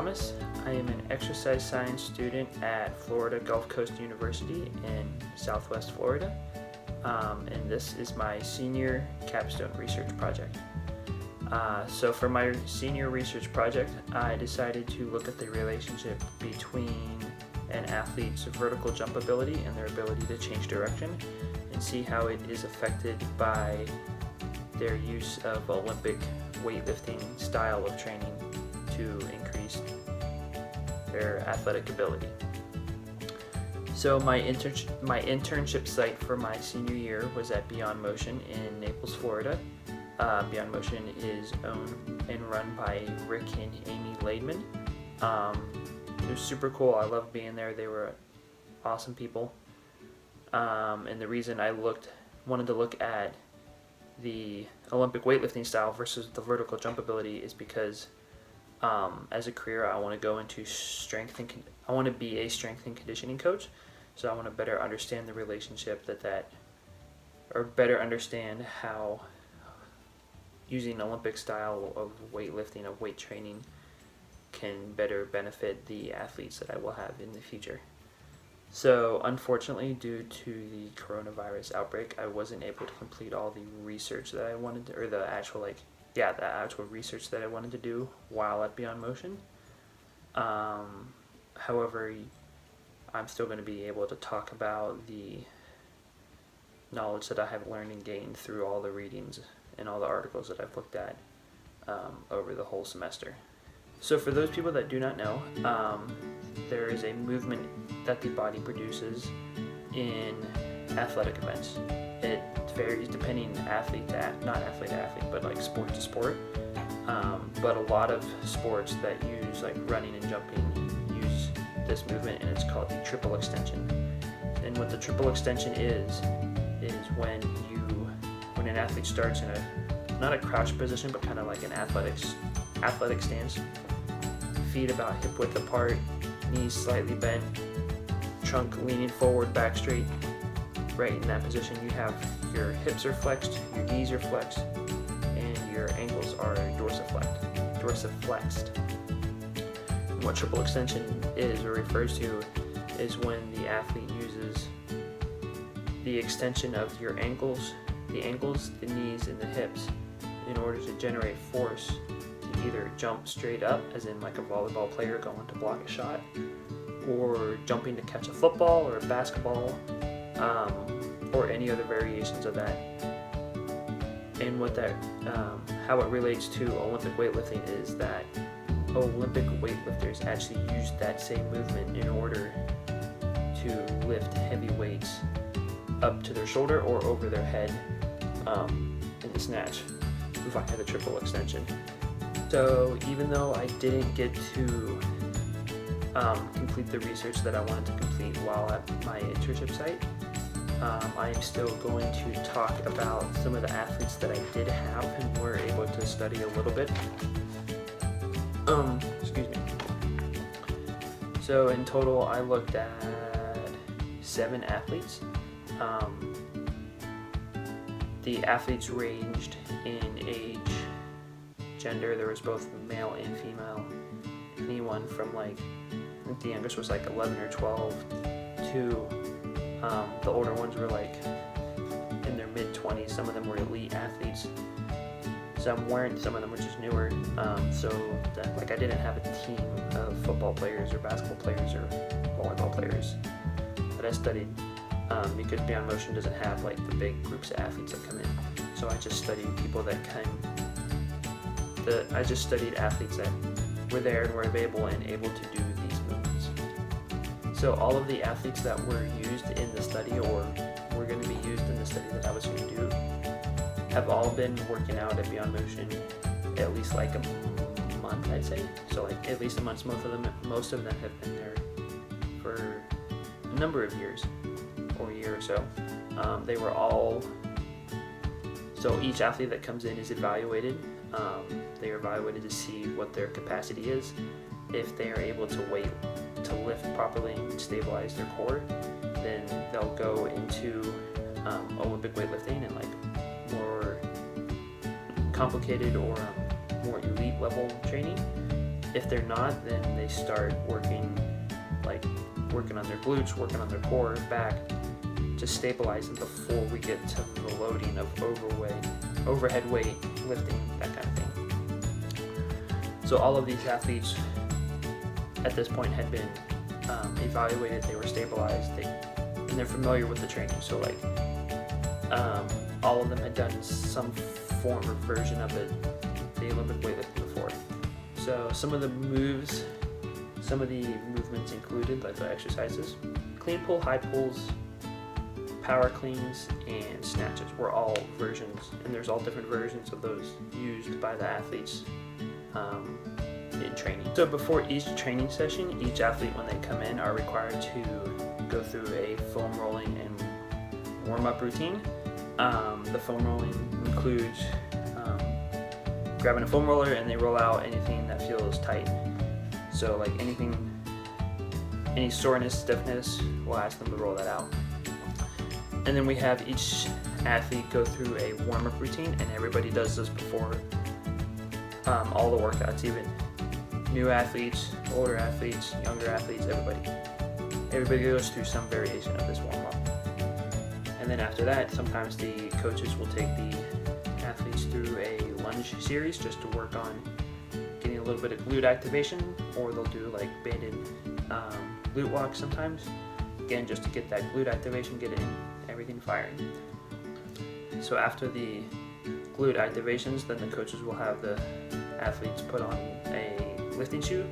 Thomas. I am an exercise science student at Florida Gulf Coast University in Southwest Florida, and this is my senior capstone research project. So for my senior research project, I decided to look at the relationship between an athlete's vertical jump ability and their ability to change direction, and see how it is affected by their use of Olympic weightlifting style of training to increase their athletic ability. So my internship site for my senior year was at Beyond Motion in Naples, Florida. Beyond Motion is owned and run by Rick and Amy Laidman. It was super cool. I loved being there. They were awesome people. And the reason I wanted to look at the Olympic weightlifting style versus the vertical jump ability is because as a career I want to go into I want to be a strength and conditioning coach. So I want to better understand the relationship or better understand how using Olympic style of weightlifting, of weight training, can better benefit the athletes that I will have in the future. So unfortunately, due to the coronavirus outbreak, I wasn't able to complete all the research that I wanted to, or the actual research that I wanted to do while at Beyond Motion. However, I'm still going to be able to talk about the knowledge that I have learned and gained through all the readings and all the articles that I've looked at over the whole semester. So for those people that do not know, there is a movement that the body produces in athletic events. It varies depending but like sport to sport. But a lot of sports that use like running and jumping use this movement, and it's called the triple extension. And what the triple extension is when an athlete starts in not a crouch position, but kind of like an athletic stance, feet about hip width apart, knees slightly bent, trunk leaning forward, back straight. Right in that position, you have your hips are flexed, your knees are flexed, and your ankles are dorsiflexed. And what triple extension is or refers to is when the athlete uses the extension of your ankles, the knees, and the hips in order to generate force to either jump straight up, as in like a volleyball player going to block a shot, or jumping to catch a football or a basketball, or any other variations of that. And how it relates to Olympic weightlifting is that Olympic weightlifters actually use that same movement in order to lift heavy weights up to their shoulder or over their head in the snatch via the triple extension. So even though I didn't get to complete the research that I wanted to complete while at my internship site, I am still going to talk about some of the athletes that I did have and were able to study a little bit. Excuse me. So in total, I looked at 7 athletes. The athletes ranged in age, gender. There was both male and female. Anyone from I think the youngest was 11 or 12 to the older ones were in their mid-20s. Some of them were elite athletes. Some weren't. Some of them were just newer. I didn't have a team of football players or basketball players or volleyball players that I studied because Beyond Motion doesn't have the big groups of athletes that come in. So I just studied athletes that were there and were available and able to do these movements. So all of the athletes that were used in the study or were going to be used in the study that I was going to do have all been working out at Beyond Motion at least a month, I'd say. So at least a month. Most of them have been there for a number of years or a year or so. They were all. So each athlete that comes in is evaluated. They are evaluated to see what their capacity is. If they are able to lift properly and stabilize their core, then they'll go into Olympic weightlifting and more complicated or more elite level training. If they're not, then they start working on their glutes, working on their core, back, to stabilize them before we get to the loading of overhead weight, lifting, that kind of thing. So all of these athletes at this point had been evaluated, they were stabilized, and they're familiar with the training. So all of them had done some form or version of the Olympic weightlifting before. So some of the movements included, like the exercises, clean pull, high pulls, power cleans, and snatches were all versions, and there's all different versions of those used by the athletes in training. So before each training session, each athlete, when they come in, are required to go through a foam rolling and warm-up routine. The foam rolling includes grabbing a foam roller, and they roll out anything that feels tight. So like any soreness, stiffness, we'll ask them to roll that out. And then we have each athlete go through a warm-up routine, and everybody does this before all the workouts, even new athletes, older athletes, younger athletes, everybody goes through some variation of this warm-up. And then after that, sometimes the coaches will take the athletes through a lunge series just to work on getting a little bit of glute activation, or they'll do like banded glute walks sometimes, again just to get that glute activation, get everything firing. So after the glute activations, then the coaches will have the athletes put on a lifting shoe,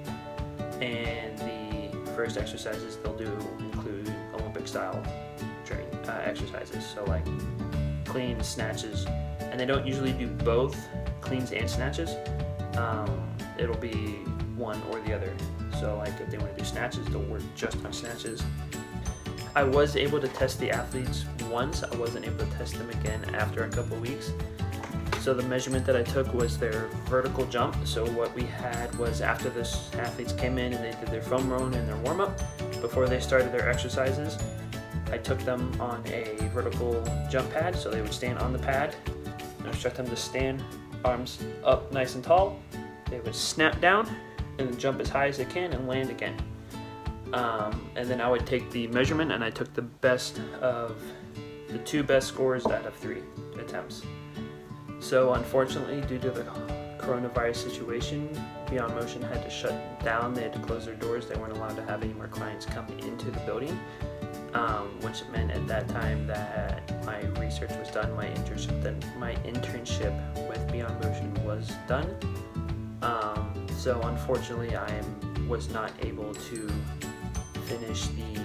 and the first exercises they'll do include Olympic style training exercises, so like cleans, snatches, and they don't usually do both cleans and snatches. It'll be one or the other. So like if they want to do snatches, they'll work just on snatches. I was able to test the athletes once. I wasn't able to test them again after a couple weeks. So the measurement that I took was their vertical jump. So what we had was, after the athletes came in and they did their foam rolling and their warm-up, before they started their exercises, I took them on a vertical jump pad. So they would stand on the pad. I instruct them to stand, arms up nice and tall. They would snap down and then jump as high as they can and land again. And then I would take the measurement, and I took the two best scores out of 3 attempts. So unfortunately, due to the coronavirus situation, Beyond Motion had to shut down. They had to close their doors. They weren't allowed to have any more clients come into the building, which meant at that time that my research was done, my internship with Beyond Motion was done. So unfortunately, I was not able to finish the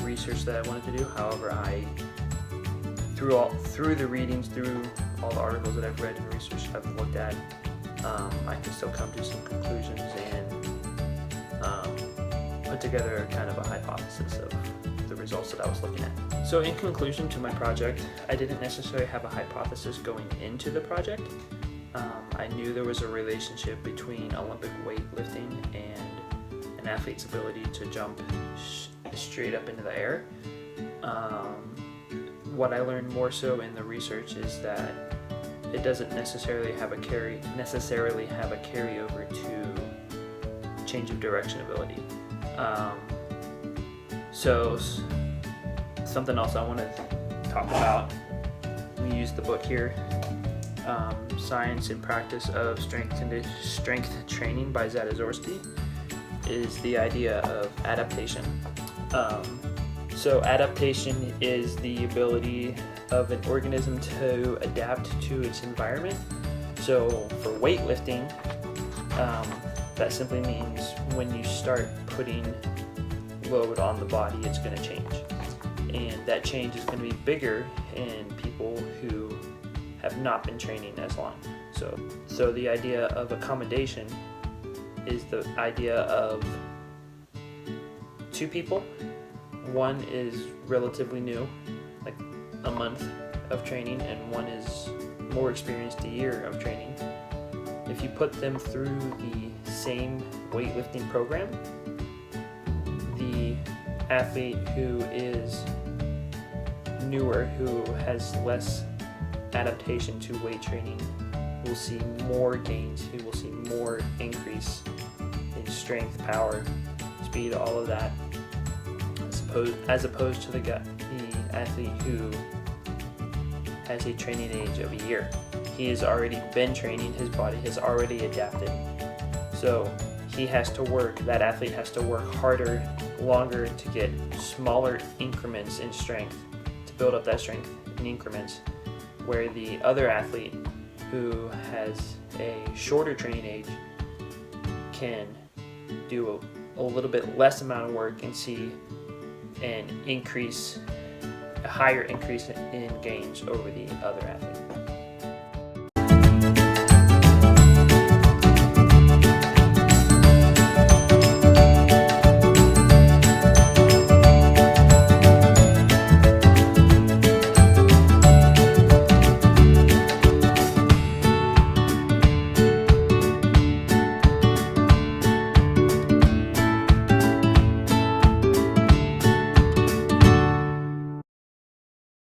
research that I wanted to do. However, through the readings, through all the articles that I've read and research I've looked at, I can still come to some conclusions and put together kind of a hypothesis of the results that I was looking at. So in conclusion to my project, I didn't necessarily have a hypothesis going into the project. I knew there was a relationship between Olympic weightlifting and an athlete's ability to jump straight up into the air. What I learned more so in the research is that it doesn't necessarily have a carryover to change of direction ability. So something else I want to talk about, we use the book here, Science and Practice of Strength Training by Zadazorsky, is the idea of adaptation. So adaptation is the ability of an organism to adapt to its environment. So for weightlifting, that simply means when you start putting load on the body, it's going to change. And that change is going to be bigger in people who have not been training as long. So the idea of accommodation is the idea of 2 people. One is relatively new, like a month of training, and one is more experienced, a year of training. If you put them through the same weightlifting program, the athlete who is newer, who has less adaptation to weight training, will see more gains. He will see more increase strength, power, speed, all of that, as opposed to the athlete who has a training age of a year. He has already been training, his body has already adapted. So that athlete has to work harder, longer to get smaller increments in strength, to build up that strength in increments, where the other athlete who has a shorter training age can do a little bit less amount of work and see a higher increase in gains over the other athlete.